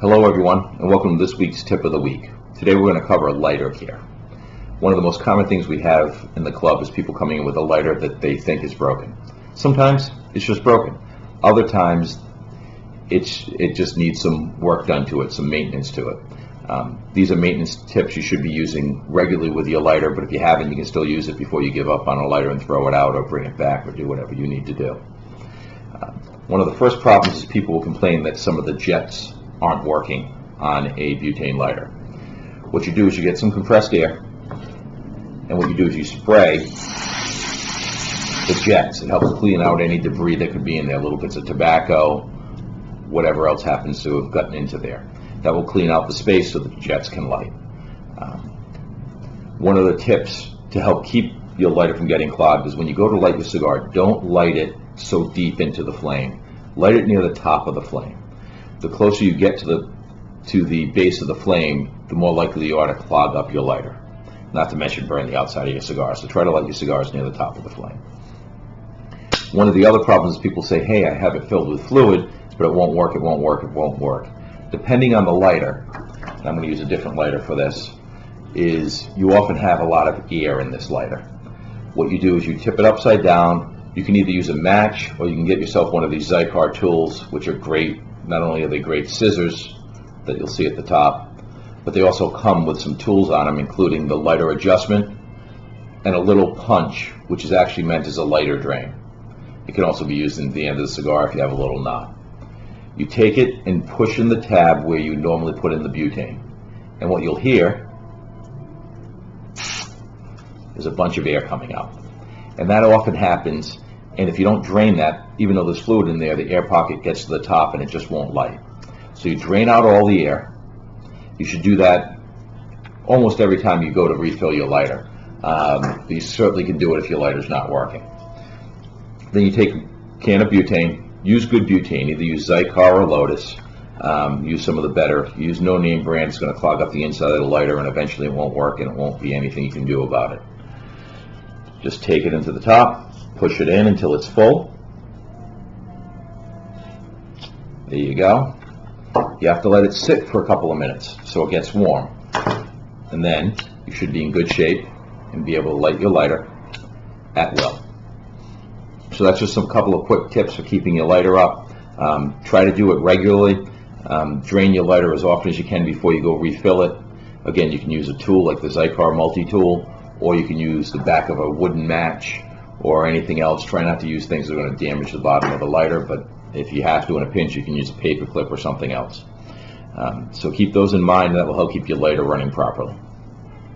Hello everyone, and welcome to this week's Tip of the Week. Today we're going to cover lighter care. One of the most common things we have in the club is people coming in with a lighter that they think is broken. Sometimes it's just broken. Other times it just needs some work done to it, some maintenance to it. These are maintenance tips you should be using regularly with your lighter, but if you haven't, you can still use it before you give up on a lighter and throw it out or bring it back or do whatever you need to do. One of the first problems is people will complain that some of the jets aren't working on a butane lighter. What you do is you get some compressed air, and what you do is you spray the jets. It helps clean out any debris that could be in there, little bits of tobacco, whatever else happens to have gotten into there. That will clean out the space so that the jets can light. One of the tips to help keep your lighter from getting clogged is when you go to light your cigar, don't light it so deep into the flame. Light it near the top of the flame. The closer you get to the base of the flame, the more likely you are to clog up your lighter. Not to mention burn the outside of your cigar. So try to light your cigars near the top of the flame. One of the other problems is people say, hey, I have it filled with fluid, but it won't work, it won't work, it won't work. Depending on the lighter, and I'm going to use a different lighter for this, is you often have a lot of air in this lighter. What you do is you tip it upside down. You can either use a match or you can get yourself one of these Cigar tools, which are great. Not only are they great scissors that you'll see at the top, but they also come with some tools on them, including the lighter adjustment and a little punch, which is actually meant as a lighter drain. It can also be used in the end of the cigar if you have a little knot. You take it and push in the tab where you normally put in the butane, and what you'll hear is a bunch of air coming out. And that often happens, and if you don't drain that, even though there's fluid in there, the air pocket gets to the top and it just won't light. So you drain out all the air. You should do that almost every time you go to refill your lighter. You certainly can do it if your lighter's not working. Then you take a can of butane. Use good butane. Either use Cigar or Lotus. Use some of the better. Use no name brand. It's going to clog up the inside of the lighter and eventually it won't work and it won't be anything you can do about it. Just take it into the top, push it in until it's full. There you go. You have to let it sit for a couple of minutes so it gets warm. And then you should be in good shape and be able to light your lighter at will. So that's just a couple of quick tips for keeping your lighter up. Try to do it regularly. Drain your lighter as often as you can before you go refill it. Again, you can use a tool like the Cigar multi-tool, or you can use the back of a wooden match or anything else. Try not to use things that are going to damage the bottom of the lighter, but if you have to in a pinch, you can use a paper clip or something else. So keep those in mind. That will help keep your lighter running properly.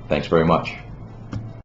Thanks very much.